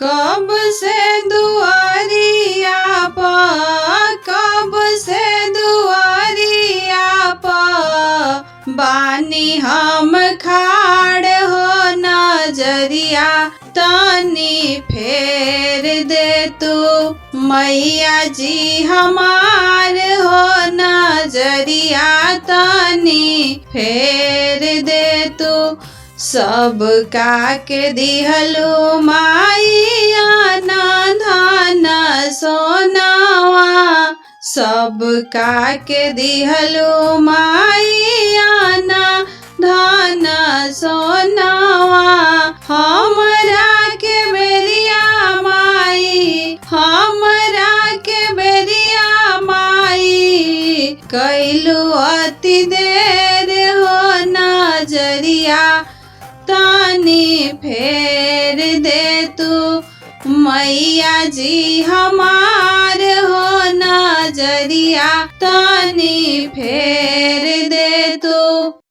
कब से दुआरिया पर, कब से दुआरिया पर बानी हम खाड़ हो, नजरिया तनी फेर दे तू मैया जी हमार हो, नजरिया तनी फेर दे तू। सब का के दिहलु माइया ना धन सोनावा, सब का के दिहलु माइया ना धन सोनावा। हमरा के बेरिया माई, हमरा के बेरिया माई कैलु अति देर हो, नजरिया तनी फेर दे तू मैया जी हमार हो, नजरिया तनी